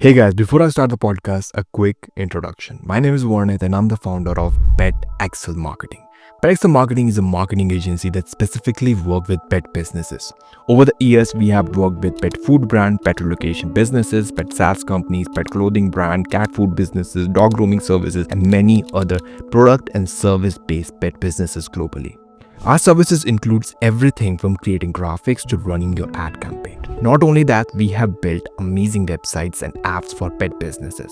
Hey guys, before I start the podcast, a quick introduction. My name is Warnit and I'm the founder of Pet Excel Marketing. Pet Excel Marketing is a marketing agency that specifically works with pet businesses. Over the years, we have worked with pet food brand, pet relocation businesses, pet SaaS companies, pet clothing brand, cat food businesses, dog grooming services, and many other product and service-based pet businesses globally. Our services includes everything from creating graphics to running your ad campaign. Not only that, we have built amazing websites and apps for pet businesses.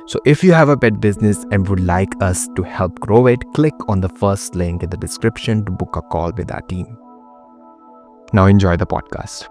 So if you have a pet business and would like us to help grow it, click on the first link in the description to book a call with our team. Now enjoy the podcast.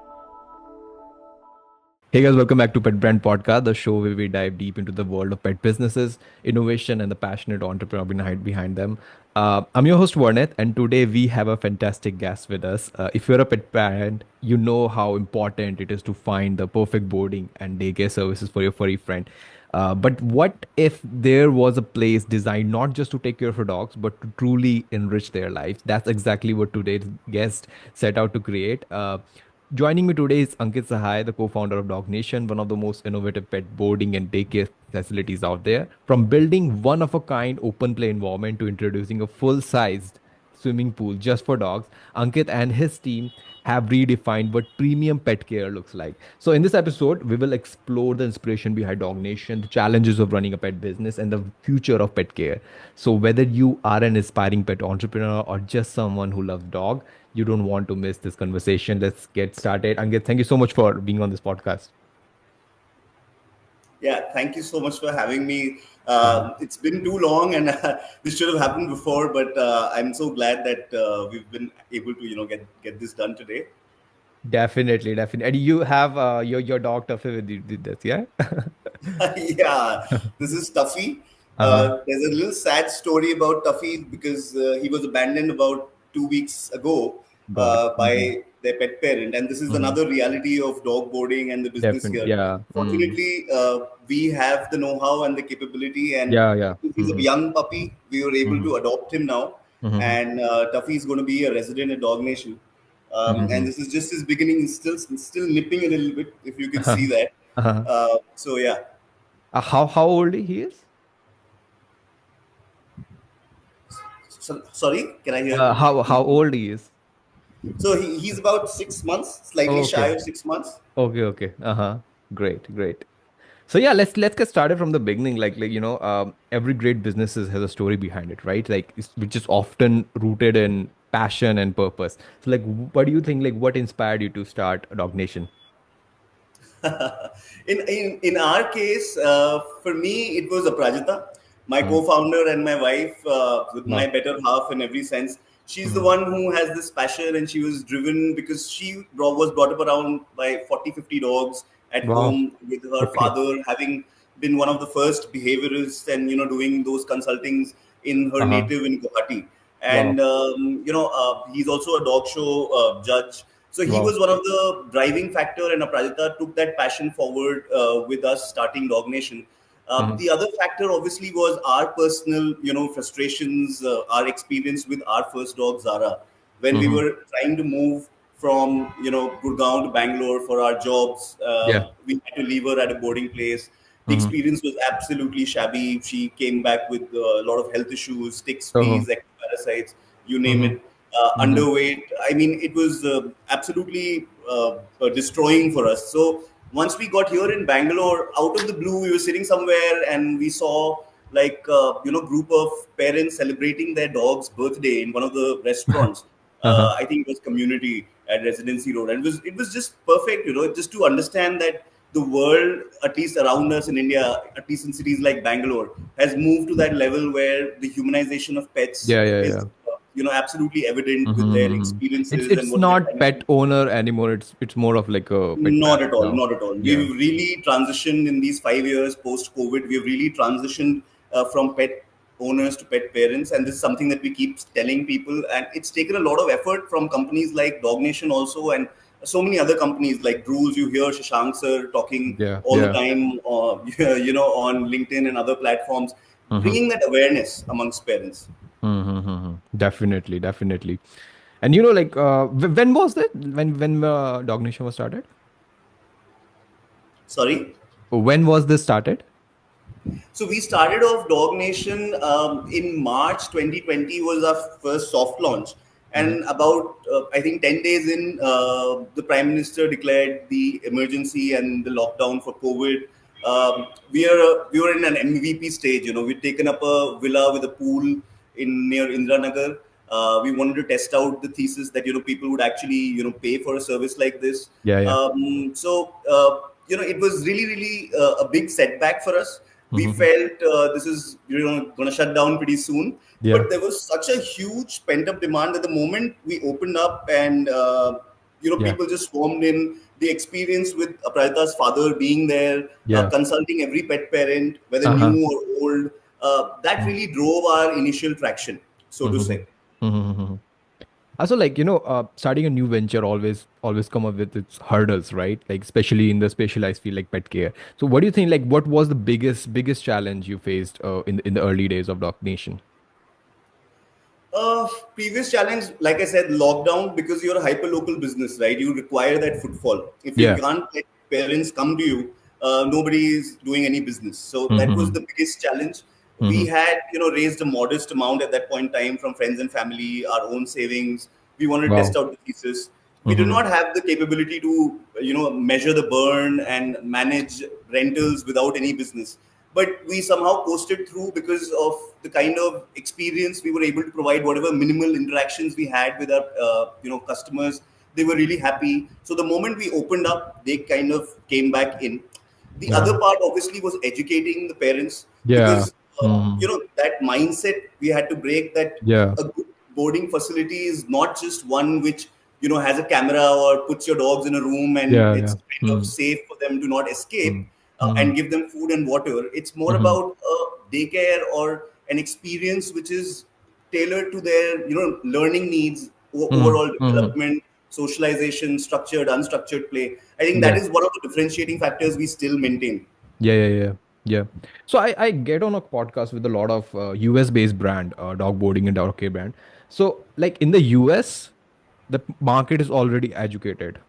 Hey guys, welcome back to Pet Brand Podcast, the show where we dive deep into the world of pet businesses, innovation, and the passionate entrepreneur behind them. I'm your host Warneth, and today we have a fantastic guest with us. If you're a pet parent, you know how important it is to find the perfect boarding and daycare services for your furry friend. But what if there was a place designed not just to take care of your dogs, but to truly enrich their lives? That's exactly what today's guest set out to create. Joining me today is Ankit Sahay, the co-founder of DogNation, one of the most innovative pet boarding and daycare facilities out there. From building one-of-a-kind open play environment to introducing a full-sized swimming pool just for dogs, Ankit and his team have redefined what premium pet care looks like. So in this episode, we will explore the inspiration behind DogNation, the challenges of running a pet business, and the future of pet care. So whether you are an aspiring pet entrepreneur or just someone who loves dog, you don't want to miss this conversation. Let's get started. Ankit, thank you so much for being on this podcast. Yeah, thank you so much for having me. Mhm. It's been too long, and this should have happened before. But I'm so glad that we've been able to, get this done today. Definitely, definitely. And you have your dog Tuffy with you did this, yeah? Yeah, this is Tuffy. Uh-huh. There's a little sad story about Tuffy because he was abandoned about 2 weeks ago Got it. by their pet parent, and this is Hmm. another reality of dog boarding and the business Definitely, here. yeah. Mm. Fortunately, we have the know-how and the capability, and Yeah, yeah. since he's a Hmm. young puppy, we were able Hmm. to adopt him now, Hmm. and Tuffy is going to be a resident at Dog Nation. And Hmm. this is just his beginning. He's still nipping a little bit, if you can see Uh-huh. that. Uh-huh. So yeah. How old he is? Sorry, can I hear? How old he is? So he's about 6 months, slightly shy Okay. of 6 months. Okay. Uh-huh. Great. So yeah, let's get started from the beginning. Every great businesses has a story behind it, right? Which is often rooted in passion and purpose. So what do you think? Like, what inspired you to start Dog Nation? In our case, for me, it was Aprajita, my Mm. co-founder and my wife, with my Wow. better half in every sense. She's the Mm. one who has this passion, and she was driven because was brought up around by 40, 50 dogs at Wow. home with her Okay. father, having been one of the first behaviorists and doing those consultings in her Uh-huh. native in Guwahati. Wow. And he's also a dog show judge. So he Wow. was one of the driving factor, and Aprajita took that passion forward with us starting Dog Nation. Mm-hmm. The other factor obviously was our personal, frustrations, our experience with our first dog Zara, when we Mm-hmm. were trying to move from Gurgaon to Bangalore for our jobs. Yeah. We had to leave her at a boarding place. The Mm-hmm. experience was absolutely shabby. She came back with a lot of health issues, ticks, Uh-huh. fleas, ectoparasites, you name Mm-hmm. it. Mm-hmm. Underweight. I mean, it was absolutely destroying for us. So once we got here in Bangalore, out of the blue, we were sitting somewhere and we saw like group of parents celebrating their dog's birthday in one of the restaurants. Uh-huh. I think it was Community at Residency Road, and it was just perfect, just to understand that the world, at least around us in India, at least in cities like Bangalore, has moved to that level where the humanization of pets Yeah. is absolutely evident with their Mm-hmm. It's experiences and it's what they're not trying to pet do. owner anymore. It's more of like a pet Not parent at all, now. not at all. Yeah. We've really transitioned in these 5 years post COVID. We've really transitioned from pet owners to pet parents, and this is something that we keep telling people. And it's taken a lot of effort from companies like Dog Nation also, and so many other companies like Drools. You hear Shashank sir talking all the Yeah. time, on LinkedIn and other platforms, Mm-hmm. bringing that awareness amongst parents. Mm-hmm. Definitely. And when was that? When Dog Nation was started? Sorry. When was this started? So we started off DogNation in March 2020 was our first soft launch, Mm-hmm. and about I think 10 days in, the Prime Minister declared the emergency and the lockdown for COVID. We were in an MVP stage. We'd taken up a villa with a pool in near Indranagar. We wanted to test out the thesis that people would actually pay for a service like this. Yeah, yeah. It was really a big setback for us. We Mm-hmm. felt this is going to shut down pretty soon, Yeah, but there was such a huge pent up demand that the moment we opened up and yeah, people just swarmed in. The experience with Aparita's father being there, yeah. consulting every pet parent, whether Uh-huh. new or old, that really drove our initial traction, so to Mm-hmm. say. Mm-hmm. Also, like, starting a new venture always come up with its hurdles, right? Like, especially in the specialized field like pet care. So what do you think, like, what was the biggest challenge you faced in the early days of Doc Nation? Previous challenge, like I said, lockdown, because you're a hyper local business, right? You require that footfall. If you Yeah. can't let parents come to you, nobody is doing any business. So that was Mm-hmm. the biggest challenge. We Mm-hmm. had, raised a modest amount at that point in time from friends and family, our own savings. We wanted to test Wow. out the thesis. We do Mm-hmm. not have the capability to, measure the burn and manage rentals without any business, but we somehow coasted through because of the kind of experience we were able to provide. Whatever minimal interactions we had with our customers, they were really happy. So the moment we opened up, they kind of came back in. The Yeah. other part obviously was educating the parents, Yeah. because Mm-hmm. that mindset we had to break, that Yeah. a good boarding facility is not just one which has a camera or puts your dogs in a room and Yeah. it's Yeah. kind of safe for them to not escape, Mm-hmm. and give them food and water. It's more Mm-hmm. about a daycare or an experience which is tailored to their learning needs, overall Mm-hmm. development, socialization, structured, unstructured play. I think that Yeah. is one of the differentiating factors we still maintain. Yeah, yeah, yeah, yeah. So I get on a podcast with a lot of US based brand, dog boarding and dog care brand. So like in the US, the market is already educated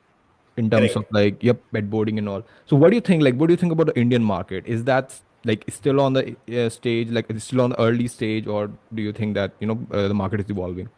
in terms of Correct. like yep, pet boarding and all. So what do you think? Like, what do you think about the Indian market? Is that like still on the stage, like it's still on the early stage, or do you think that the market is evolving?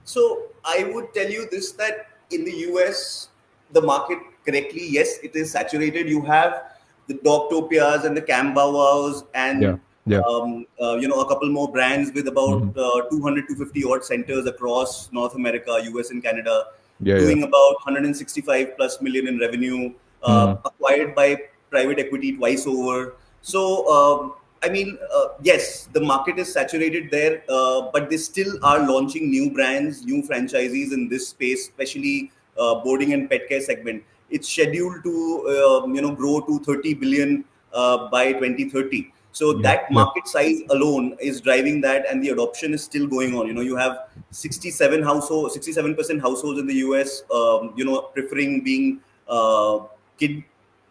So I would tell you this, that in the US, the market, correctly, yes, it is saturated. You have the Dogtopias and the Cambawas Yeah, and yeah, a couple more brands with hmm, about 200 to 50 odd centers across North America, US and Canada, yeah, yeah, doing about 165 plus million in revenue, hmm, acquired by private equity twice over. So, yes, the market is saturated there, but they still are launching new brands, new franchisees in this space, especially boarding and pet care segment. It's scheduled to grow to 30 billion by 2030. So yeah, that yeah, market size alone is driving that, and the adoption is still going on. You have 67% households in the US, preferring being kid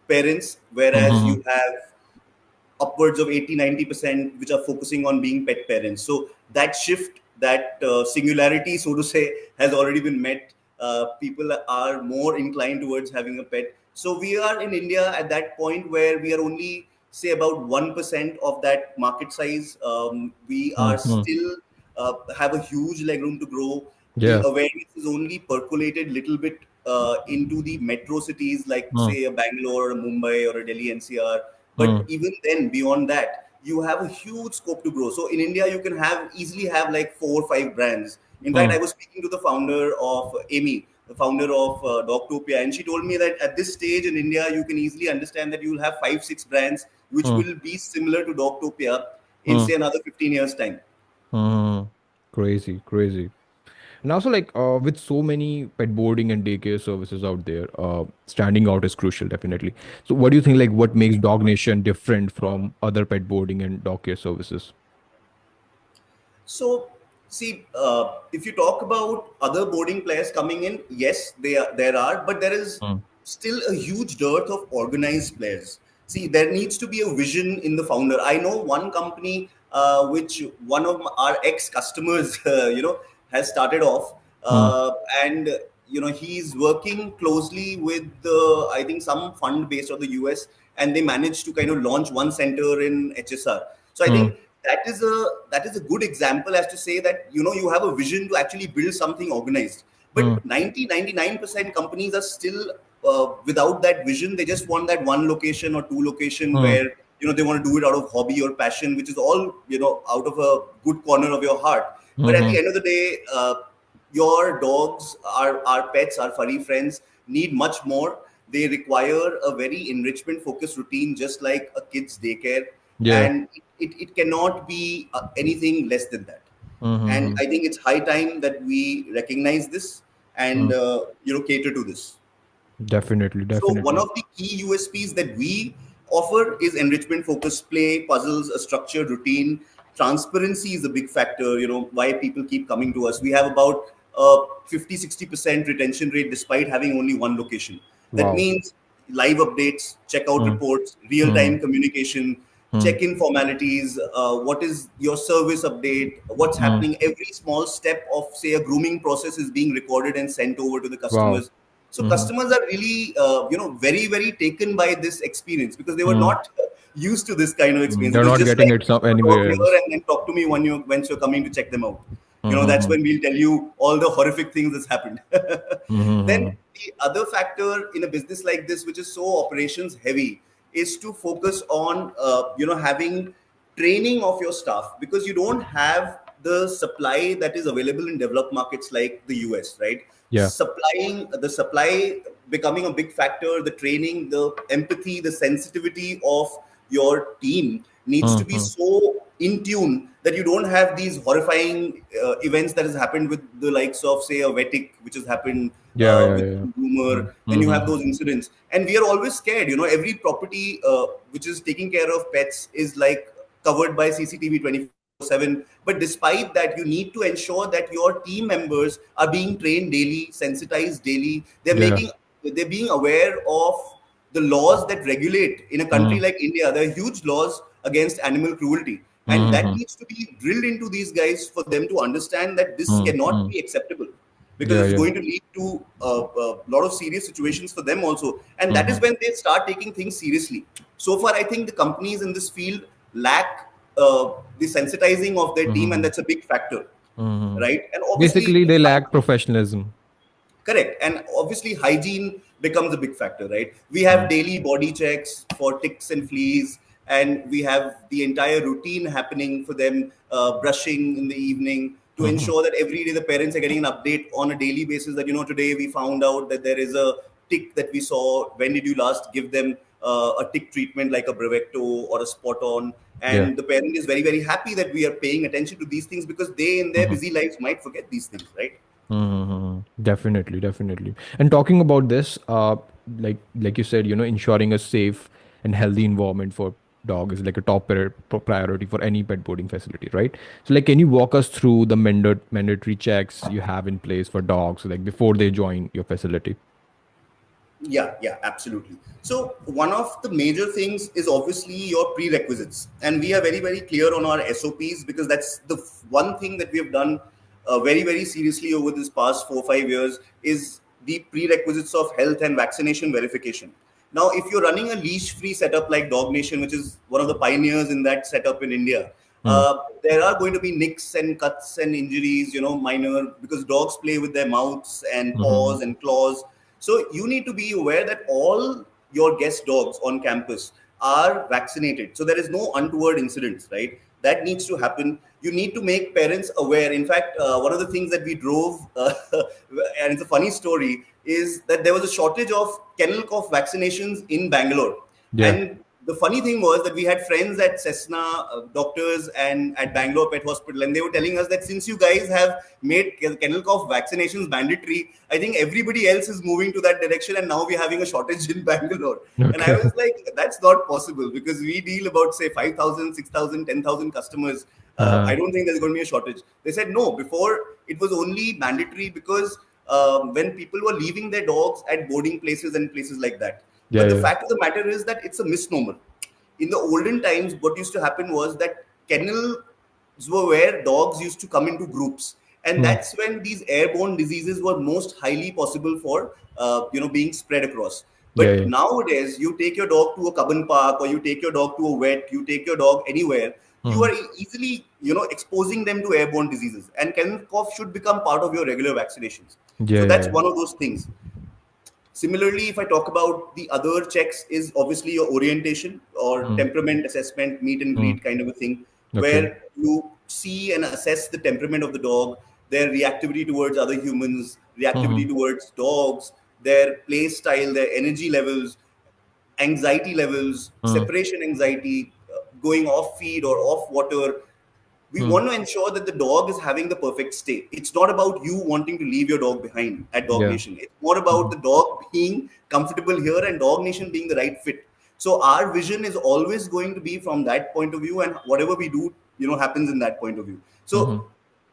parents, whereas hmm, you have upwards of 80-90% which are focusing on being pet parents. So that shift, that singularity, so to say, has already been met. People are more inclined towards having a pet. So we are in India at that point where we are only, say, about 1% of that market size. We are hmm, still have a huge leg room to grow. The yeah, awareness is only percolated little bit into the metro cities like, hmm, say, a Bangalore or a Mumbai or a Delhi NCR. But hmm, even then, beyond that, you have a huge scope to grow. So in India, you can have easily have like 4 or 5 brands. In fact, I hmm, was speaking to the founder of Amy, the founder of Dogtopia, and she told me that at this stage in India, you can easily understand that you will have 5, 6 brands which hmm, will be similar to Dogtopia in, hmm, say, another 15 years time. hmm. Crazy, crazy. And also, like with so many pet boarding and daycare services out there, standing out is crucial, definitely. So, what do you think? Like, what makes Dog Nation different from other pet boarding and dog care services? So, see, if you talk about other boarding players coming in, yes, there are, but there is Hmm, still a huge dearth of organized players. See, there needs to be a vision in the founder. I know one company which one of our ex customers, has started off, hmm, uh, and he's working closely with the, I think, some fund based on the US, and they managed to kind of launch one center in HSR. So I Hmm. think that is a good example as to say that you have a vision to actually build something organized. Hmm. But 99% companies are still without that vision. They just want that one location or two location Hmm. where they want to do it out of hobby or passion, which is all out of a good corner of your heart. But at Hmm. the end of the day, your dogs, our pets, our furry friends need much more. They require a very enrichment focused routine, just like a kid's daycare, Yeah. and it cannot be anything less than that. And Hmm. I think it's high time that we recognize this and cater to this. Definitely, So one definitely. of the key USPs that we offer is enrichment focused play, puzzles, a structured routine. Transparency is a big factor, why people keep coming to us. We have about 50-60% retention rate despite having only one location. That Wow. means live updates, checkout Hmm. reports, real Hmm. time communication, Hmm. check in formalities, what is your service update, what's Hmm. happening. Every small step of, say, a grooming process is being recorded and sent over to the Wow. customers. So Hmm. customers are really, very, very taken by this experience because they were Hmm. not used to this kind of experience. It They're was not just getting like it some keep your dog anywhere else. here and then talk to me once you're coming to check them out. That's Hmm. when we'll tell you all the horrific things that's happened. Then Hmm. the other factor in a business like this, which is so operations heavy, is to focus on having training of your staff, because you don't have the supply that is available in developed markets like the US, right? Yeah. The supply becoming a big factor, the training, the empathy, the sensitivity of your team needs to be Hmm. so in tune that you don't have these horrifying events that has happened with the likes of, say, a Vetic, which has happened Yeah. Yeah. with Yeah. rumor. Then you have Hmm. those incidents, and we are always scared. Every property which is taking care of pets is like covered by CCTV 24/7. But despite that, you need to ensure that your team members are being trained daily, sensitized daily. Yeah. They're being aware of the laws that regulate. In a country Hmm. like India, there are huge laws against animal cruelty, and that Hmm. needs to be drilled into these guys for them to understand that this cannot Hmm. be acceptable, because Yeah. it's Yeah. going to lead to a lot of serious situations for them also. And that is Hmm. when they start taking things seriously. So far, I think the companies in this field lack the sensitizing of their team, and Hmm. that's a big factor, Hmm. right? And obviously, Basically, they lack professionalism. correct. And obviously, hygiene becomes a big factor, right? We have daily body checks for ticks and fleas, and we have the entire routine happening for them, brushing in the evening, to Hmm. ensure that every day the parents are getting an update on a daily basis that, today we found out that there is a tick that we saw. When did you last give them a tick treatment like a Brevecto or a spot on? Yeah. And the parent is very, very happy that we are paying attention to these things, because they, in their Hmm. busy lives, might forget these things, right? Mm-hmm. Definitely, definitely. And talking about this, like you said, ensuring a safe and healthy environment for dog is like a top priority for any pet boarding facility, right? So, like, can you walk us through the mandatory checks you have in place for dogs, like before they join your facility? Yeah, yeah, absolutely. So one of the major things is obviously your prerequisites, and we are very, very clear on our SOPs, because that's the one thing that we have done very, very seriously over this past 4 or 5 years, is the prerequisites of health and vaccination verification. Now, if you're running a leash-free setup like DogNation, which is one of the pioneers in that setup in India, Hmm. there are going to be nicks and cuts and injuries, minor, because dogs play with their mouths and Hmm. paws and claws. So you need to be aware that all your guest dogs on campus are vaccinated. So there is no untoward incidents, right? That needs to happen. You need to make parents aware. In fact, one of the things that we drove, and it's a funny story, is that there was a shortage of kennel cough vaccinations in Bangalore. Yeah. And the funny thing was that we had friends at Cessna, doctors, and at Bangalore Pet Hospital, and they were telling us that since you guys have made kennel cough vaccinations mandatory, I think everybody else is moving to that direction, and now we're having a shortage in Bangalore. And I Okay. was like, that's not possible, because we deal about, say, 5,000, 6,000, 10,000 customers. I Uh-huh. don't think there's going to be a shortage. They said no, before it was only mandatory because when people were leaving their dogs at boarding places and places like that. Yeah. But the Yeah. fact of the matter is that it's a misnomer. In the olden times, what used to happen was that kennels were where dogs used to come into groups, and Hmm. that's when these airborne diseases were most highly possible for being spread across. Yeah, But yeah. nowadays, you take your dog to a Cubbon Park or you take your dog to a vet, you take your dog anywhere, you Mm-hmm. are easily, exposing them to airborne diseases. And kennel cough should become part of your regular vaccinations. Yeah, So yeah, that's yeah. one of those things. Similarly, if I talk about the other checks, is obviously your orientation or Mm. temperament assessment, meet and Mm. greet kind of a thing, Okay. where you see and assess the temperament of the dog, their reactivity towards other humans, reactivity Mm-hmm. towards dogs, their play style, their energy levels, anxiety levels, Mm. separation anxiety, going off feed or off water. We Mm. want to ensure that the dog is having the perfect stay. It's not about you wanting to leave your dog behind at Dog Yeah. Nation. It's more about Mm-hmm. the dog being comfortable here and Dog Nation being the right fit. So our vision is always going to be from that point of view, and whatever we do, happens in that point of view. Mm-hmm. So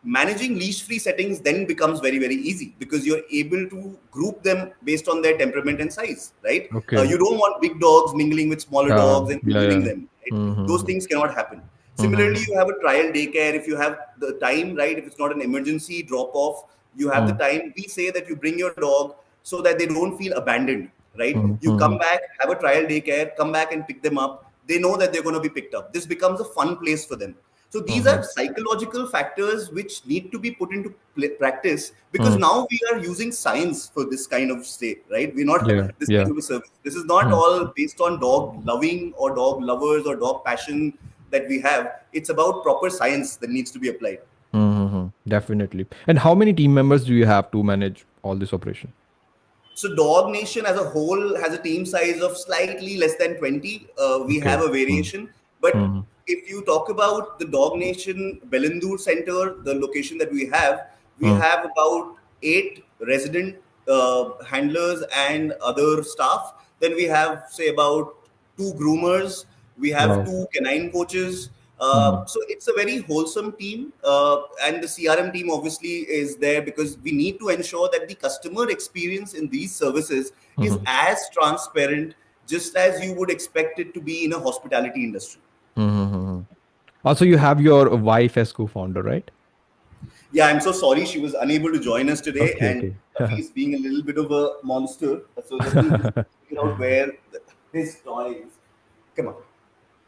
managing leash free settings then becomes very very easy, because you're able to group them based on their temperament and size, right? Okay. You don't want big dogs mingling with smaller dogs and Yeah, injuring yeah. them, right? Those Mm-hmm. things cannot happen. Similarly, Mm-hmm. you have a trial daycare if you have the time, right? If it's not an emergency drop off, you have the Mm. time. We say that you bring your dog so that they don't feel abandoned, right? You come Mm-hmm. back, have a trial daycare, come back and pick them up. They know that they're going to be picked up. This becomes a fun place for them. So these Mm-hmm. are psychological factors which need to be put into practice, because Mm. now we are using science for this kind of state, right? We're not Yeah, this yeah. kind of a service. This is not Mm. all based on dog loving or dog lovers or dog passion that we have. It's about proper science that needs to be applied. Mm-hmm. Definitely. And how many team members do you have to manage all this operation? So Dog Nation as a whole has a team size of slightly less than 20. We have Okay. a Mm. variation, but Mm-hmm. if you talk about the Dog Nation Belendur Center, the location that we Mm. have about 8 resident handlers and other staff. Then we have, say, about 2 groomers. We have Wow. 2 canine coaches. Mm. So it's a very wholesome team, and the CRM team obviously is there because we need to ensure that the customer experience in these services is Mm-hmm. as transparent, just as you would expect it to be in a hospitality industry. Mm-hmm. Also, you have your wife as co-founder, right? Yeah, I'm so sorry she was unable to join us today, Okay, and okay. he's being a little bit of a monster. So let me just figure out where his toy is. Come on.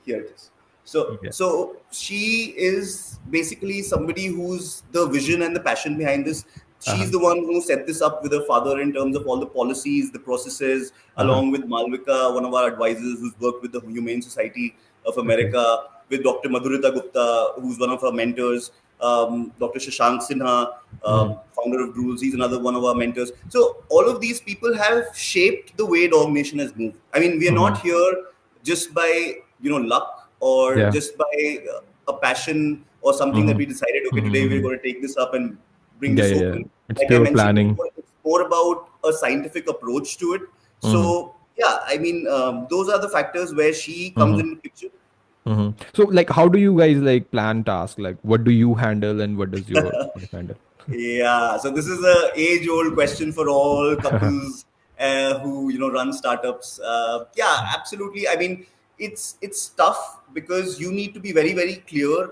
Here it is. So Yeah. so she is basically somebody who's the vision and the passion behind this. She's Uh-huh. the one who set this up with her father in terms of all the policies, the processes, Uh-huh. along with Malvika, one of our advisors who's worked with the Humane Society of Okay. America, with Dr. Madhurita Gupta, who's one of our mentors, Dr. Shashank Sinha, Mm-hmm. founder of Drools, he's another one of our mentors. So all of these people have shaped the way Dog Nation has moved. I mean, we are Mm-hmm. not here just by luck or Yeah. just by a passion or something that Mm-hmm. we decided, okay, today we're Mm-hmm. going to take this up and bring Yeah, this yeah, yeah. open. It's Like I pure mentioned planning. before, it's more about a scientific approach to it. Mm-hmm. So yeah, I mean, those are the factors where she comes Mm-hmm. in the picture. Mm-hmm. So, like, how do you guys like plan tasks? Like, what do you handle and what does your wife handle? Yeah, so this is a age-old question for all couples who run startups. Yeah, absolutely. I mean, it's tough because you need to be very very clear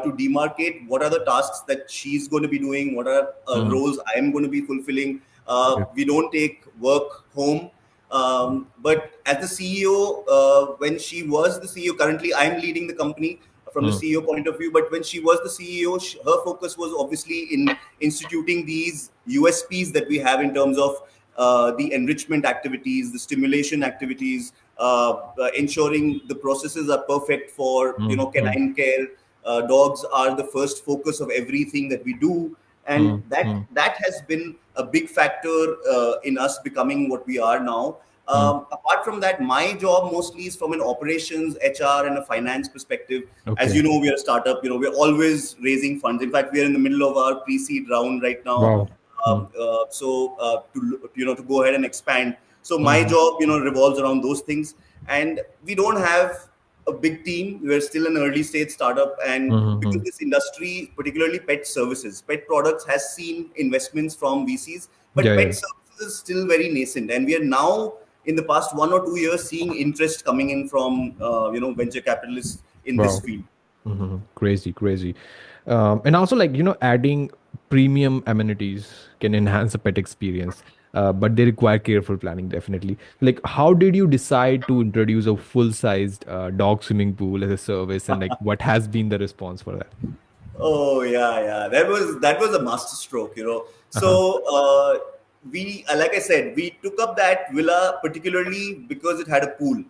to demarcate what are the tasks that she's going to be doing, what are Mm. roles I am going to be fulfilling. Okay. We don't take work home. But as the CEO, when she was the CEO, currently I'm leading the company from the Mm. CEO point of view. But when she was the CEO, her focus was obviously in instituting these USPs that we have in terms of the enrichment activities, the stimulation activities, ensuring the processes are perfect for Mm. Mm. canine care. Dogs are the first focus of everything that we do, and Mm. that Mm. that has been a big factor in us becoming what we are now. Mm. Apart from that, my job mostly is from an operations, HR, and a finance perspective. As Okay. you know, we are a startup. We're always raising funds. In fact, we are in the middle of our pre-seed round right now. Wow. Mm. To go ahead and expand. So my Mm. job, revolves around those things, and we don't have a big team. We're still an early stage startup, and because Mm. this industry, particularly pet services, pet products, has seen investments from VCs, Yeah, but yeah. pet services is still very nascent, and we are now in the past 1 or 2 years seeing interest coming in from venture capitalists in this Wow. field. Crazy, crazy. And also, like, adding premium amenities can enhance the pet experience. but they require careful planning, definitely. Like, how did you decide to introduce a full-sized dog swimming pool as a service, and like, what has been the response for that? Oh yeah, yeah. That was a master stroke, you know. Uh-huh. So we, like I said, we took up that villa particularly because it had a pool,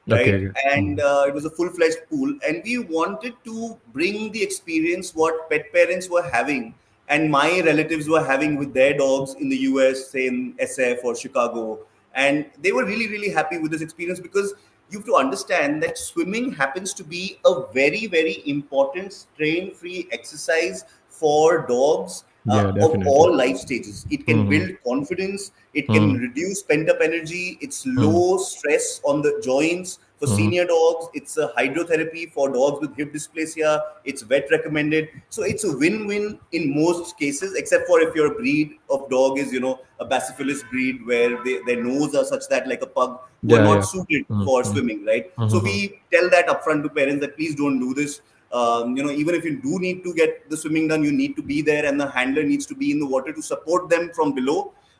Okay. right? Okay. And Mhm. it was a full-fledged pool, and we wanted to bring the experience what pet parents were having and my relatives were having with their dogs in the US, say in SF or Chicago, and they were really really happy with this experience because you have to understand that swimming happens to be a very very important strain free exercise for dogs Yeah, of definitely. all life stages. It can Mm-hmm. build confidence, it can Mm-hmm. reduce pent up energy, it's Mm-hmm. low stress on the joints. For Mm-hmm. senior dogs, it's a hydrotherapy. For dogs with hip dysplasia, it's vet recommended. So it's a win-win in most cases, except for if your breed of dog is, a Bacillus breed where their nose are such that like a pug, who are Yeah, not yeah. suited for Mm-hmm. swimming, right? So Mm-hmm. we tell that upfront to parents that please don't do this. Even if you do need to get the swimming done, you need to be there, and the handler needs to be in the water to support them from below,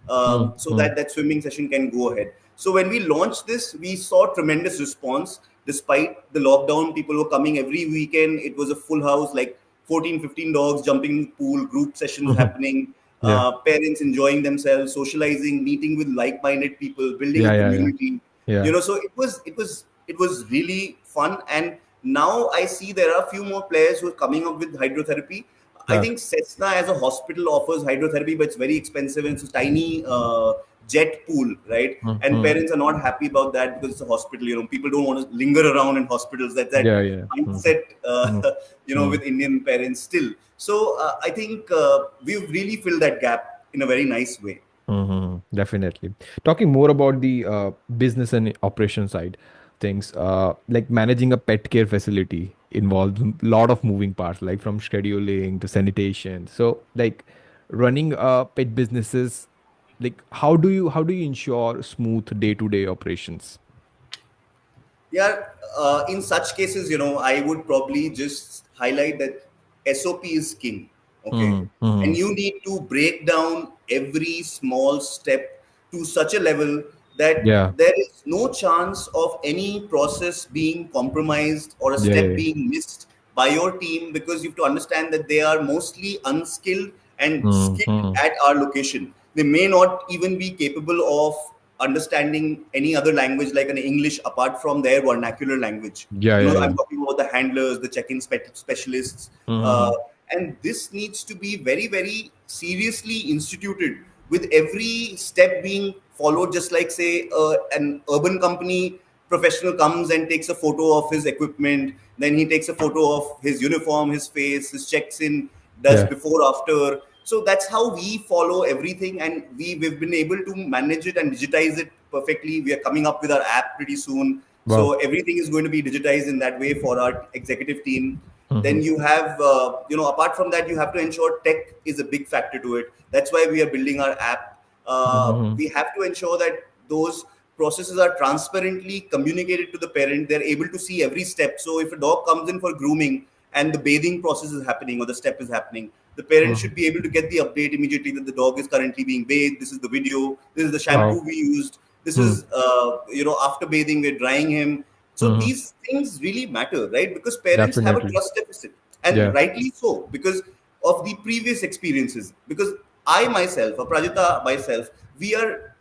so Mm-hmm. that that swimming session can go ahead. So when we launched this, we saw tremendous response. Despite the lockdown, people were coming every weekend. It was a full house, like 14, 15 dogs jumping in the pool, group sessions Mm-hmm. happening, Yeah. parents enjoying themselves, socializing, meeting with like-minded people, building a Yeah, yeah, yeah. community. Yeah. So it was really fun. And now I see there are a few more players who are coming up with hydrotherapy. I Uh, think Cessna as a hospital offers hydrotherapy, but it's very expensive and it's a tiny jet pool, right? And mm-hmm. parents are not happy about that because it's a hospital. People don't want to linger around in hospitals. That Yeah, yeah. Mm-hmm. mindset, Mm-hmm. with Indian parents still. So I think we've really filled that gap in a very nice way. Definitely. Talking more about the business and operation side things, like managing a pet care facility involves a lot of moving parts, like from scheduling to sanitation. So, like running pet businesses, like how do you ensure smooth day-to-day operations? Yeah, in such cases, I would probably just highlight that SOP is king. Okay. Mm-hmm. And you need to break down every small step to such a level that Yeah. there is no chance of any process being compromised or a Yeah. Yeah. step Yeah. being missed by your team, because you have to understand that they are mostly unskilled and skilled Mm-hmm. at our location. They may not even be capable of understanding any other language like an English apart from their vernacular language. Yeah. Yeah. Yeah. I'm talking about the handlers, the check-in specialists, uh, Mm-hmm. and this needs to be very, very seriously instituted with every step being followed. Just like say an urban company professional comes and takes a photo of his equipment, then he takes a photo of his uniform, his face, his checks in, does Yeah. before after. So that's how we follow everything, and we've been able to manage it and digitize it perfectly. We are coming up with our app pretty soon, so Wow. everything is going to be digitized in that way for our executive team. Mm-hmm. Then you have, apart from that, you have to ensure tech is a big factor to it. That's why we are building our app. Mm-hmm. We have to ensure that those processes are transparently communicated to the parent. They're able to see every step. So if a dog comes in for grooming and the bathing process is happening or the step is happening, the parent Mm-hmm. should be able to get the update immediately that the dog is currently being bathed. This is the video. This is the shampoo Wow. we used. This Mm-hmm. is, after bathing, we're drying him. So Mm-hmm. these things really matter, right? Because parents have a Definitely. trust deficit, and Yeah. rightly so, because of the previous experiences. Because I myself, or Prajita myself, we are,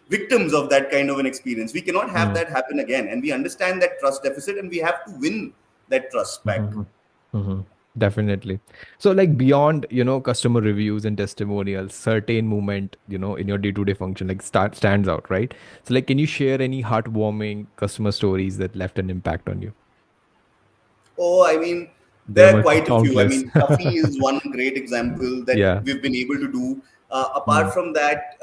victims of that kind of an experience. We cannot have Mm. that happen again, and we understand that trust deficit, and we have to win that trust back. Mhm. Mhm. Definitely. So, like beyond, customer reviews and testimonials, certain movement, in your day-to-day function, like stands out, right? So, like, can you share any heartwarming customer stories that left an impact on you? Oh, I mean, There there are must be quite a few. I countless. mean, Tuffy is one great example that Yeah. we've been able to do. Apart Mm. from that,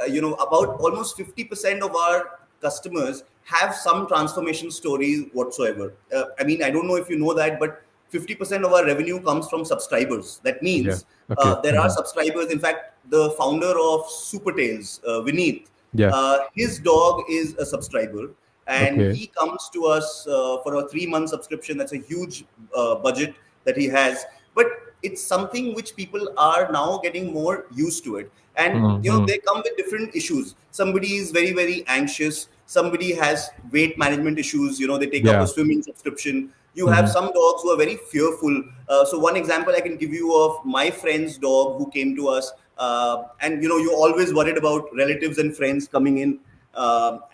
about almost 50% of our customers have some transformation stories whatsoever. I mean, I don't know if you know that, but 50% of our revenue comes from subscribers. That Yeah. means Okay. there are Mhm. subscribers. In fact, the founder of Super Tails, Vineet, Yeah. his dog is a subscriber, and Okay. he comes to us for a 3-month subscription. That's a huge budget that he has. But it's something which people are now getting more used to it. And Mm-hmm. they come with different issues. Somebody is very, very anxious, somebody has weight management issues, they take up a Yeah. swimming subscription. You have Mm-hmm. some dogs who are very fearful. So one example I can give you of my friend's dog who came to us, and you're always worried about relatives and friends coming in,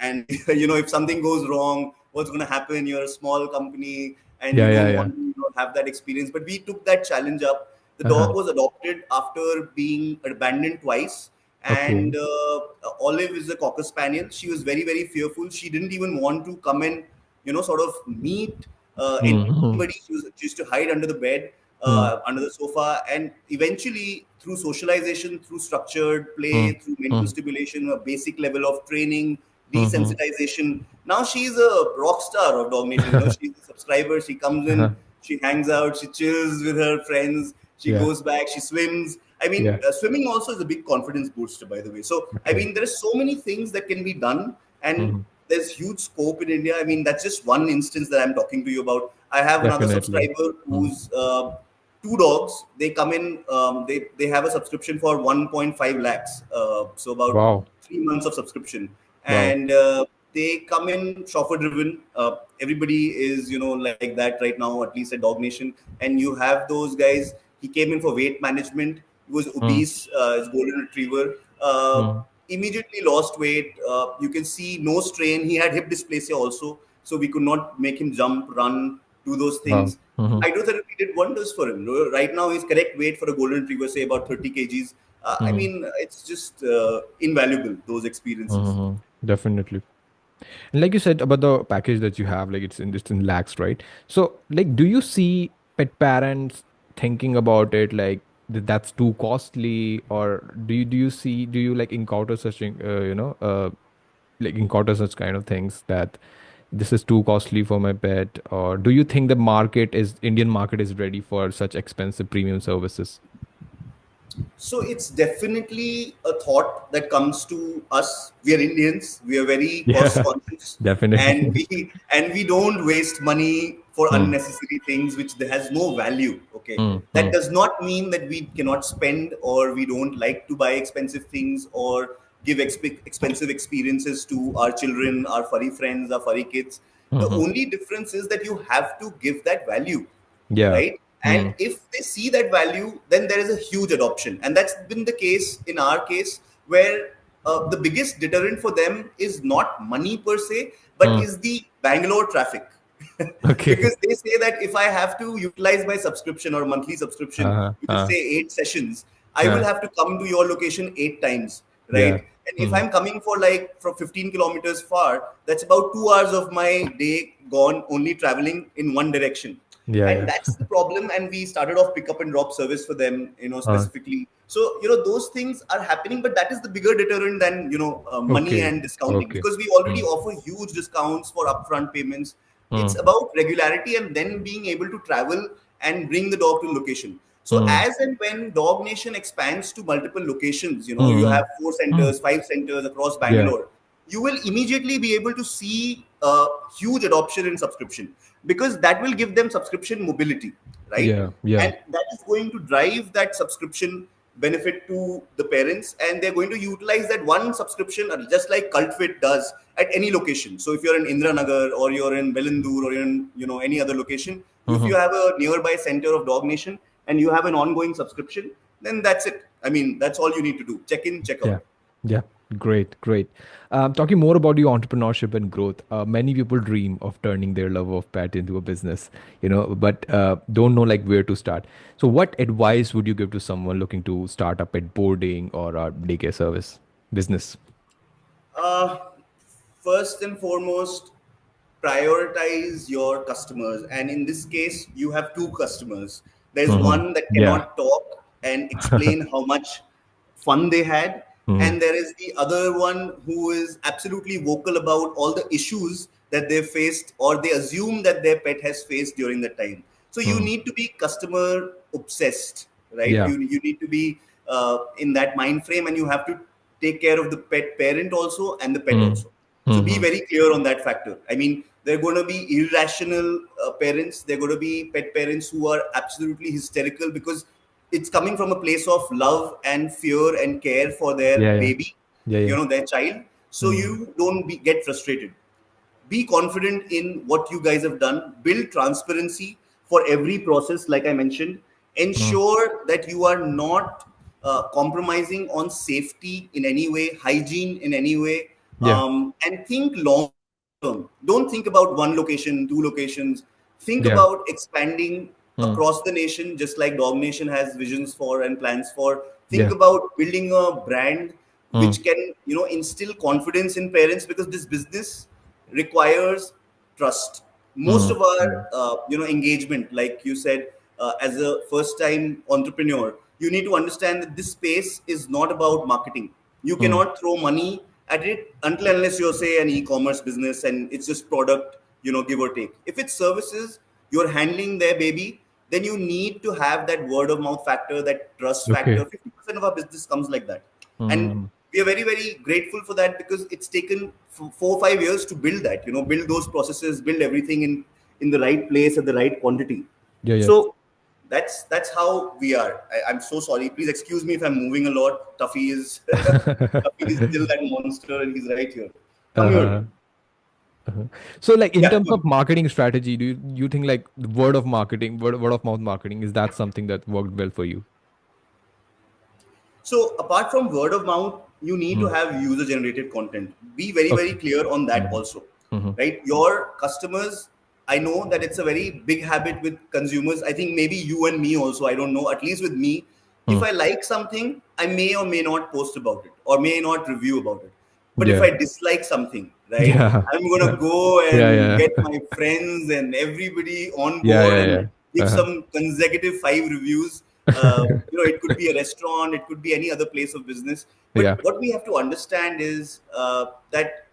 and if something goes wrong, what's going to happen? You're a small company and Yeah, you yeah, don't yeah. want to have that experience. But we took that challenge up. The Uh-huh. dog was adopted after being abandoned twice. And Okay. Olive is a cocker spaniel. She was very, very fearful. She didn't even want to come and sort of meet anybody. Mm-hmm. She used to hide under the bed, under the sofa. And eventually, through socialization, through structured play, through mental Mm-hmm. stimulation, a basic level of training, Mm-hmm. desensitization, now she's a rock star of DogNation. She's a subscriber. She comes in, Uh-huh. she hangs out, she chills with her friends, she Yeah. goes back, she swims. I mean, Yeah. swimming also is a big confidence booster, by the way. So, I Okay. mean, there are so many things that can be done, and Mm-hmm. there's huge scope in India. I mean, that's just one instance that I'm talking to you about. I have another Definitely. subscriber Mm. who's two dogs. They come in, they have a subscription for 1.5 lakhs. So about Wow. 3 months of subscription. Wow. And they come in chauffeur driven. Everybody is, like that right now, at least at Dog Nation. And you have those guys. He came in for weight management. He was Mm. obese, his golden retriever. Mm. Immediately lost weight. You can see no strain. He had hip dysplasia also. So we could not make him jump, run, do those Wow. things. Mm-hmm. Hydrotherapy did wonders for him. Right now, his correct weight for a golden retriever, say about 30 kgs. I Mm-hmm. mean, it's just invaluable, those experiences. Mm-hmm. Definitely. And like you said about the package that you have, like it's in lakhs, right? So like, do you see pet parents thinking about it like that's too costly, or do you like encounter such like encounter such kind of things that this is too costly for my pet, or do you think the Indian market is ready for such expensive premium services? So it's definitely a thought that comes to us. We are Indians. We are very cost Yeah, conscious, and definitely. we don't waste money for Hmm. unnecessary things which has no value. Okay, Hmm. that Hmm. does not mean that we cannot spend or we don't like to buy expensive things or give expensive experiences to our children, our furry friends, our furry kids. Hmm. The Hmm. only difference is that you have to give that value, Yeah. right? And Hmm. if they see that value, then there is a huge adoption. And that's been the case in our case, where the biggest deterrent for them is not money per se, but Hmm. is the Bangalore traffic. Okay. Because they say that if I have to utilize my subscription or monthly subscription, Uh-huh. which is say 8 sessions, I will Yeah. have to come to your location 8 times, right? Yeah. And if Hmm. I'm coming for like from 15 kilometers far, that's about 2 hours of my day gone only traveling in one direction. Yeah. And Yeah. that's the problem. And we started off pick up and drop service for them, Uh, specifically. So those things are happening, but that is the bigger deterrent than money okay. and discounting, Okay. because we already Hmm. offer huge discounts for upfront payments. It's Hmm. about regularity and then being able to travel and bring the dog to location. So Hmm. as and when Dog Nation expands to multiple locations, you Hmm. have 4 centers, Hmm. 5 centers across Yeah. Bangalore, you will immediately be able to see a huge adoption in subscription, because that will give them subscription mobility, right? Yeah. Yeah. And that is going to drive that subscription benefit to the parents, and they're going to utilize that one subscription, just like CultFit does at any location. So if you're in Indranagar or you're in Belandur or you're in any other location, if Hmm. you have a nearby center of Dog Nation and you have an ongoing subscription, then that's it. I mean, that's all you need to do: check in, check Yeah. out. Yeah. Great. Great. Talking more about your entrepreneurship and growth, many people dream of turning their love of pet into a business, but don't know like where to start. So, what advice would you give to someone looking to start a pet boarding or a daycare service business? uh, First and foremost, prioritize your customers. And in this case, you have two customers. There's Hmm. one that Yeah. cannot talk and explain how much fun they had, Hmm. and there is the other one who is absolutely vocal about all the issues that they faced or they assume that their pet has faced during the time. So you Hmm. need to be customer obsessed, right? Yeah. You need to be in that mind frame, and you have to take care of the pet parent also and the pet Hmm. also. So be Hmm. very clear on that factor. I mean, there are going to be irrational parents. There are going to be pet parents who are absolutely hysterical because it's coming from a place of love and fear and care for their Yeah, yeah, baby, yeah, yeah. their child. So Mm. you don't get frustrated. Be confident in what you guys have done. Build transparency for every process, like I mentioned. Mm. Ensure that you are not compromising on safety in any way, hygiene in any way, Yeah. and think long term. Don't think about one location, two locations. Think Yeah. about expanding Mm. across the nation, just like DogNation has visions for and plans for. Think Yeah. about building a brand Mm. which can, instill confidence in parents, because this business requires trust. Most Mm. of our Mm. engagement, like you said, as a first time entrepreneur, you need to understand that this space is not about marketing. You Mm. cannot throw money at it until unless you're, say, an e-commerce business and it's just product, give or take. If it's services, you're handling their baby, then you need to have that word of mouth factor, that trust factor. Okay. 50% of our business comes like that. And Mm. we are very, very grateful for that, because it's taken 4 or 5 years to build that, build those processes, build everything in the right place at the right quantity. Yeah, yeah. So that's how we are. I'm so sorry, please excuse me if I'm moving a lot. Tuffy is Tuffy is still that monster, and he's right here. Come here. Uh-huh. Uh-huh. So, like in Yeah, terms good. of marketing strategy, do you think like the word of marketing, word of mouth marketing, is that something that worked well for you? So apart from word of mouth, you need to Mm. have user generated content. Be very, very Okay. clear on that Mm-hmm. also, Mm-hmm. right? Your customers, I know that it's a very big habit with consumers. I think maybe you and me also, I don't know, at least with me, if Mm. I like something, I may or may not post about it or may not review about it. But if Yeah. I dislike something, right, Yeah. I'm gonna go Yeah. and Yeah. get my friends and everybody on Yeah. board Yeah. and Yeah. give Uh-huh. some consecutive 5 reviews. It could be a restaurant, it could be any other place of business. Yeah. But what we have to understand is that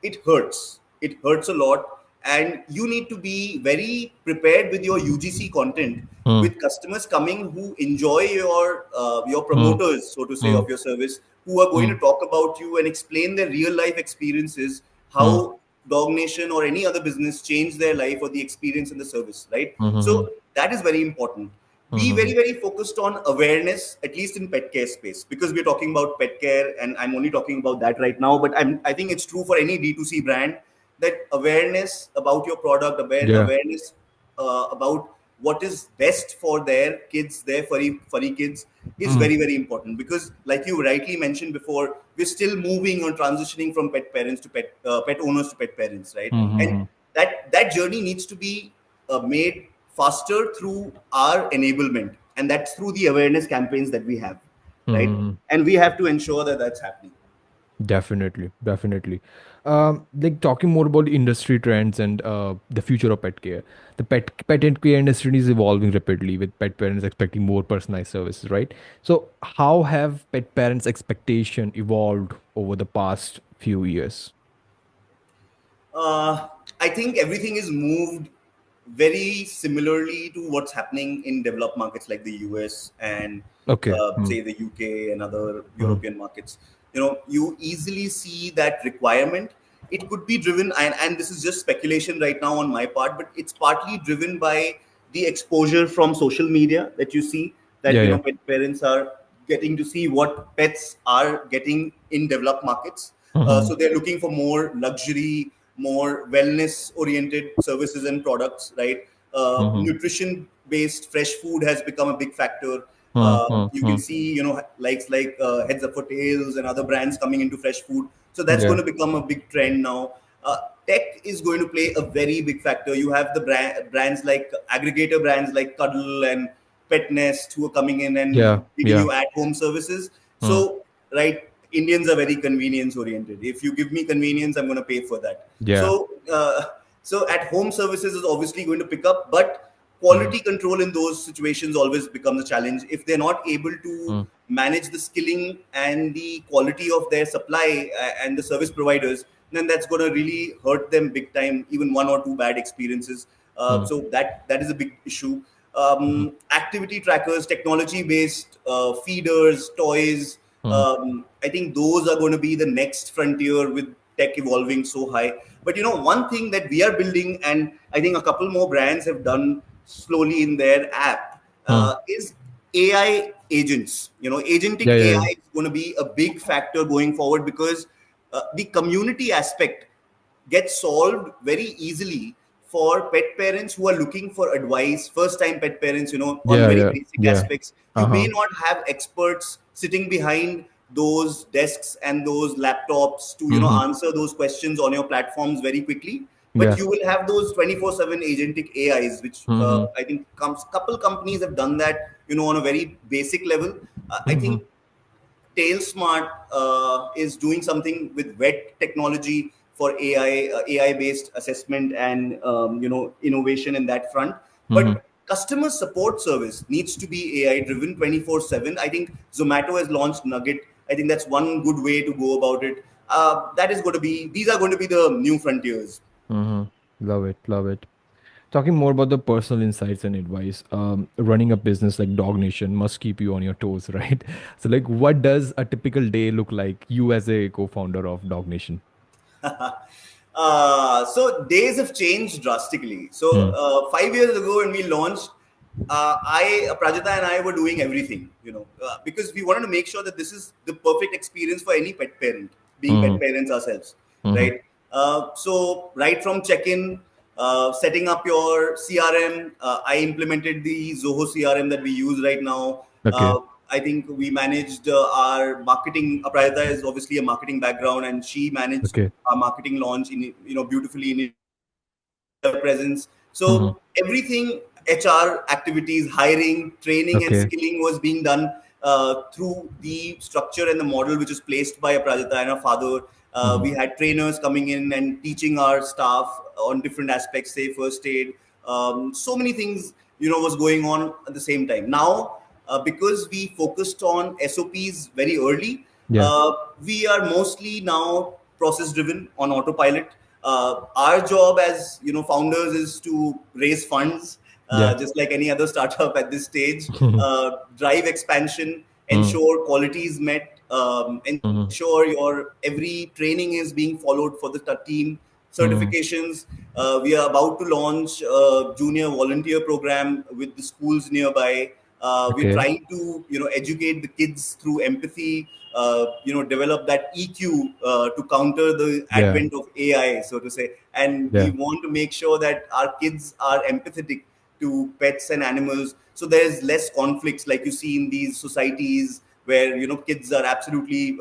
it hurts. It hurts a lot, and you need to be very prepared with your UGC content, Mm. with customers coming who enjoy your Mm. promoters, so to say, Mm. of your service, who are going to Mm. talk about you and explain their real life experiences, Mm. how DogNation or any other business changed their life or the experience in the service, right? Mm-hmm. So that is very important. Be Mm-hmm. very, very focused on awareness, at least in pet care space, because we're talking about pet care, and I'm only talking about that right now. But I think it's true for any D2C brand, that awareness about your product, Yeah. awareness about what is best for their kids, their furry kids, is Mm. very, very important. Because, like you rightly mentioned before, we're still moving or transitioning from pet parents to pet owners to pet parents, right? And Mm-hmm. that journey needs to be made faster through our enablement, and that's through the awareness campaigns that we have, right? Mm-hmm. And we have to ensure that that's happening. Definitely, definitely. Like talking more about the industry trends and the future of pet care. The pet and care industry is evolving rapidly, with pet parents expecting more personalized services, right? So, how have pet parents' expectation evolved over the past few years? uh, I think everything is moved very similarly to what's happening in developed markets like the US and Okay. say the UK and other Mm. European markets. You easily see that requirement. It could be driven, and this is just speculation right now on my part, but it's partly driven by the exposure from social media that you see, that Yeah, yeah. pet parents are getting to see what pets are getting in developed markets. Mm-hmm. So they're looking for more luxury, more wellness oriented services and products, right? Mm-hmm. Nutrition based fresh food has become a big factor. You Mm-hmm. can see, likes like Heads Up for Tails and other brands coming into fresh food. So that's Yeah. going to become a big trend now. Tech is going to play a very big factor. You have the brands like aggregator brands like Cuddle and Pet Nest, who are coming in and Yeah. giving Yeah. you at home services. Mm. So, right, Indians are very convenience oriented. If you give me convenience, I'm going to pay for that. Yeah. So at home services is obviously going to pick up, but Mm. quality control in those situations always becomes a challenge. If they're not able to Mm. manage the skilling and the quality of their supply and the service providers, then that's going to really hurt them big time. Even one or two bad experiences. Mm. So that is a big issue. Mm. Activity trackers, technology based feeders, toys. Mm. I think those are going to be the next frontier with tech evolving so high. But one thing that we are building, and I think a couple more brands have done slowly in their app, Mm. is AI agents. Yeah, Agentic yeah, yeah. AI is going to be a big factor going forward, because the community aspect gets solved very easily for pet parents who are looking for advice, first time pet parents, on Yeah, very yeah, basic yeah. aspects. You may Uh-huh. not have experts sitting behind those desks and those laptops to, Mm-hmm. answer those questions on your platforms very quickly. But Yeah. you will have those 24/7 agentic AIs, which Mm-hmm. I think couple companies have done that, on a very basic level. I Mm-hmm. think TailSmart is doing something with vet technology for AI based assessment and innovation in that front. Mm-hmm. But customer support service needs to be AI driven 24/7. I think Zomato has launched Nugget. I think that's one good way to go about it. That is going to be These are going to be the new frontiers. Mm-hmm. Love it, love it. Talking more about the personal insights and advice, running a business like DogNation must keep you on your toes, right? So, like, what does a typical day look like, you as a co-founder of DogNation? So days have changed drastically. So Hmm. 5 years ago when we launched, Prajita and I were doing everything, because we wanted to make sure that this is the perfect experience for any pet parent, being Mm-hmm. pet parents ourselves, Mm-hmm. right? So right from check-in, setting up your CRM, I implemented the Zoho CRM that we use right now. Okay. I think we managed our marketing. Aprayata is obviously a marketing background, and she managed Okay. our marketing launch beautifully in India presence. Mm-hmm. So everything, HR activities, hiring, training, and Okay. skilling was being done through the structure and the model which was placed by Aprajita and her father. Mm-hmm. We had trainers coming in and teaching our staff on different aspects, say first aid. So many things, was going on at the same time. Now, because we focused on SOPs very early, Yeah. we are mostly now process driven on autopilot. Our job as founders is to raise funds, Yeah. just like any other startup at this stage, Mm-hmm. drive expansion, Mm-hmm. ensure quality is met, Mm-hmm. ensure your every training is being followed for the team, Mm-hmm. certifications. We are about to launch a junior volunteer program with the schools nearby. We're Okay. trying to educate the kids through empathy. Develop that EQ to counter the Yeah. advent of AI, so to say. And we Yeah. want to make sure that our kids are empathetic to pets and animals, so there's less conflicts like you see in these societies where kids are absolutely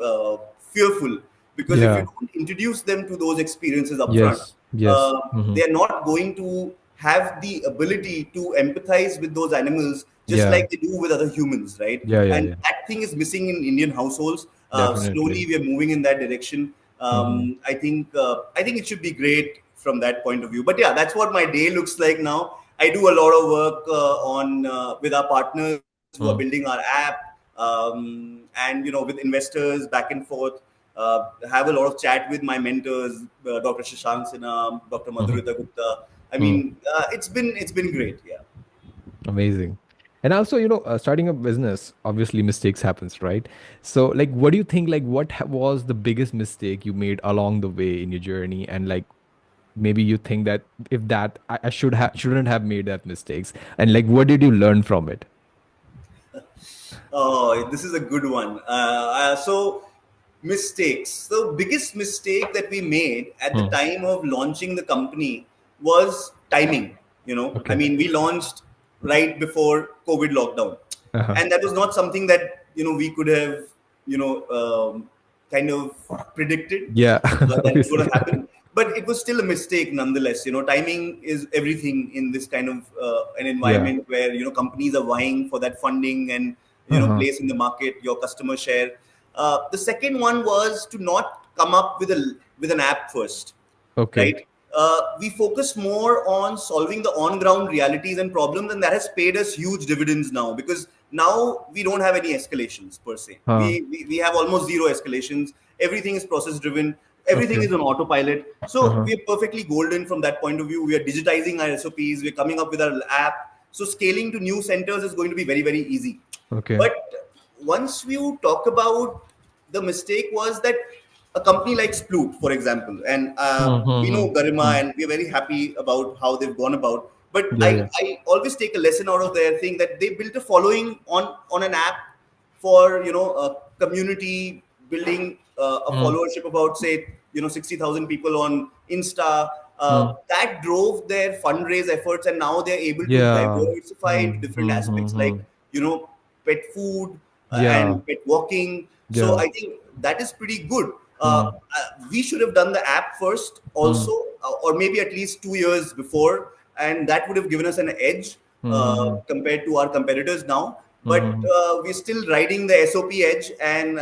fearful, because if you Yeah. don't introduce them to those experiences upfront, Yes. Yes. Mm-hmm. they're not going to have the ability to empathize with those animals just Yeah. like they do with other humans, right? Yeah. Yeah. And Yeah. that thing is missing in Indian households. Slowly Definitely. we are moving in that direction. Mm-hmm. I think it should be great from that point of view. But yeah, that's what my day looks like now. I do a lot of work on with our partners who are building our app, and with investors back and forth. Have a lot of chat with my mentors, Dr. Shashank Sinha, Dr. Mm-hmm. Madhurita Gupta. I Mm. mean, it's been great. Yeah. Amazing. And also, starting a business, obviously mistakes happens, right? So, like, what do you think, like, what was the biggest mistake you made along the way in your journey? And like, maybe you think that if that I shouldn't have made that mistakes. And like, what did you learn from it? Oh, this is a good one. So, mistakes. The biggest mistake that we made at the Hmm. time of launching the company was timing. I Okay. mean, we launched right before COVID lockdown, Uh-huh. and that was not something that we could have kind of predicted Yeah, that is going obviously. to happen. But it was still a mistake nonetheless. Timing is everything in this kind of an Yeah. environment where companies are vying for that funding and Uh-huh. place in the market, your customer share. The second one was to not come up with an app first, Okay. right? We focus more on solving the on-ground realities and problems, and that has paid us huge dividends now, because now we don't have any escalations per se. Huh. We have almost zero escalations. Everything is process-driven. Everything Okay. is on autopilot. So Uh-huh. we are perfectly golden from that point of view. We are digitizing our SOPs. We're coming up with our app. So scaling to new centers is going to be very, very easy. Okay. But once you talk about, the mistake was that a company like Sploot, for example, and we Mm-hmm. know Garima Mm-hmm. and we're very happy about how they've gone about. But Yeah, I, yeah. I always take a lesson out of their thing that they built a following on an app for a community building, a Mm. followership about say 60,000 people on Insta. Mm. That drove their fundraise efforts, and now they're able to Yeah. diversify to Mm. different Mm. aspects like Mm. pet food Yeah. and pet walking. So Yeah. I think that is pretty good. Mm. We should have done the app first, Mm. also, or maybe at least 2 years before, and that would have given us an edge Mm. compared to our competitors now. But Mm. we're still riding the SOP edge, and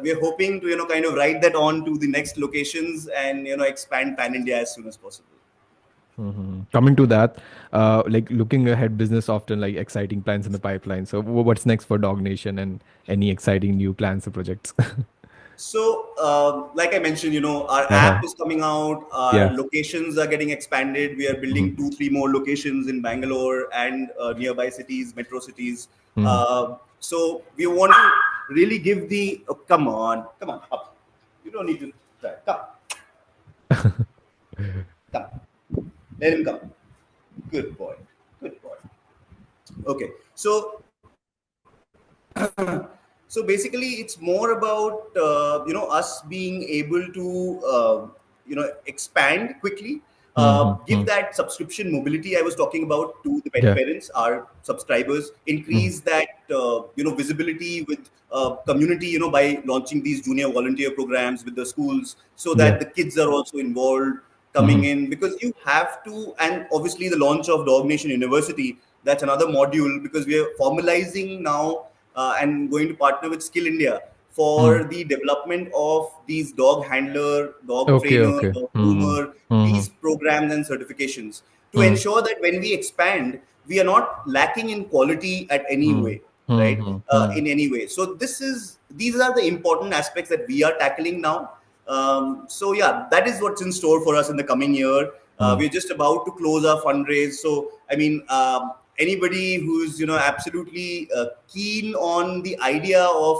we're hoping to kind of ride that on to the next locations and expand pan India as soon as possible. Coming to that, like looking ahead, business often like exciting plans in the pipeline. So what's next for Dog Nation and any exciting new plans or projects? So, like I mentioned, our Uh-huh. app is coming out. Our Yeah. locations are getting expanded. We are building Mm-hmm. two, three more locations in Bangalore and nearby cities, metro cities. Mm-hmm. So we want to really give the. Oh, come on, up. You don't need to try. Come. Let him come. Good boy. Good boy. Okay. So basically it's more about us being able to expand quickly, give Mm-hmm. that subscription mobility I was talking about to the pet Yeah. parents, our subscribers, Mm-hmm. increase that visibility with community, by launching these junior volunteer programs with the schools, so Yeah. that the kids are also involved coming Mm-hmm. in, because you have to. And obviously the launch of Dog Nation University, that's another module, because we are formalizing now and going to partner with Skill India Mm. for the development of these dog handler, dog Okay. trainer, Okay. dog Mm-hmm. groomer, Mm-hmm. these programs and certifications, to Mm. ensure that when we expand, we are not lacking in quality at any Mm. way, right? Mm-hmm. Mm. In any way. So these are the important aspects that we are tackling now. So yeah, that is what's in store for us in the coming year. Mm. We're just about to close our fundraise. So I mean, anybody who's absolutely keen on the idea of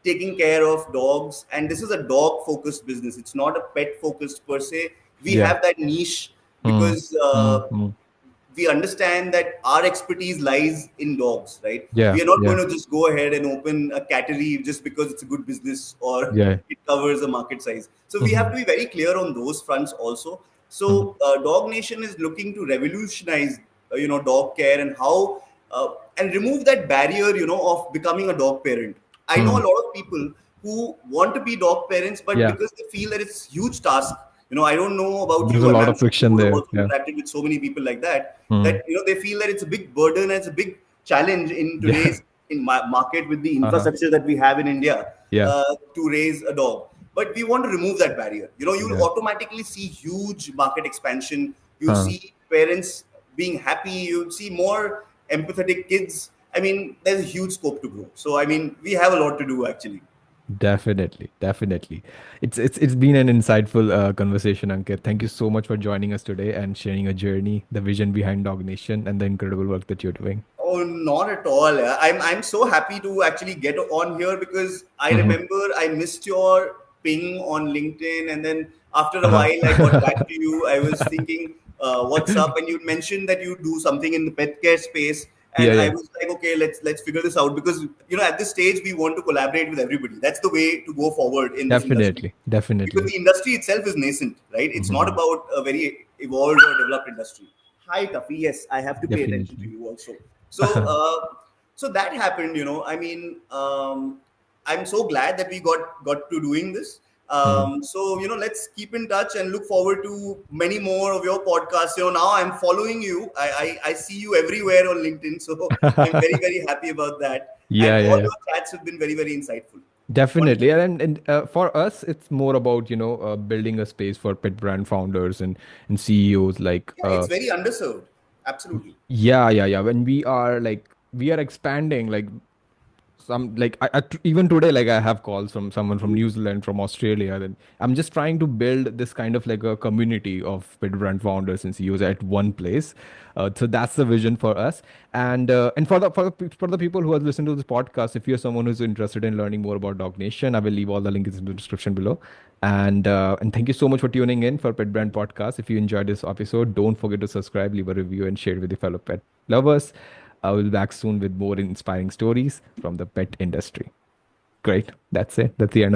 taking care of dogs, and this is a dog focused business, it's not a pet focused per se. We Yeah. have that niche Mm. because Mm. Mm. we understand that our expertise lies in dogs, right? Yeah. We are not Yeah. going to just go ahead and open a cattery just because it's a good business or Yeah. it covers a market size. So we have Mm-hmm. to be very clear on those fronts also. Mm. So Dog Nation is looking to revolutionize, dog care, and how and remove that barrier, of becoming a dog parent. I know Mm. a lot of people who want to be dog parents, but Yeah. because they feel that it's huge task. I don't know about There's a you. lot I'm of sure you friction would have there. also Yeah. interacted with so many people like that. Mm. That they feel that it's a big burden and it's a big challenge in Yeah. today's market with the Uh-huh. infrastructure that we have in India Yeah. to raise a dog. But we want to remove that barrier. You'll Yeah. automatically see huge market expansion. You'll Huh. see parents being happy. You'll see more empathetic kids. I mean, there's a huge scope to grow. So I mean, we have a lot to do actually. Definitely, definitely. It's been an insightful conversation, Ankit. Thank you so much for joining us today and sharing a journey, the vision behind Dog Nation, and the incredible work that you're doing. Oh, not at all. I'm so happy to actually get on here, because I Hmm. remember I missed your ping on LinkedIn, and then after a Uh-huh. while I got back to you. I was thinking, what's up? And you mentioned that you do something in the pet care space, Yeah, and I yeah. was like, okay, let's figure this out, because at this stage we want to collaborate with everybody. That's the way to go forward in this industry, Definitely, because definitely. the industry itself is nascent, right? It's not Hmm. about a very evolved or developed industry. Hi, Tuffy. Yes, I have to pay attention to Definitely. you also. So, so that happened. I mean, I'm so glad that we got to doing this. Hmm. So let's keep in touch and look forward to many more of your podcasts. Now I'm following you. I see you everywhere on LinkedIn. So I'm very very happy about that. And Yeah, yeah, all yeah. your chats have been very very insightful. Definitely. Wonderful. And for us, it's more about, building a space for pet brand founders and CEOs like Yeah, it's very underserved. Absolutely. yeah, yeah, yeah. When we are expanding, like some like even today, like I have calls from someone from New Zealand, from Australia. Then I'm just trying to build this kind of like a community of pet brand founders and CEOs at one place. So that's the vision for us. And for the people who are listening to this podcast, if you're someone who's interested in learning more about Dog Nation, I will leave all the links in the description below. And thank you so much for tuning in for Pet Brand Podcast. If you enjoyed this episode, don't forget to subscribe, leave a review, and share it with your fellow pet lovers. I will be back soon with more inspiring stories from the pet industry. Great. That's it. That's the end of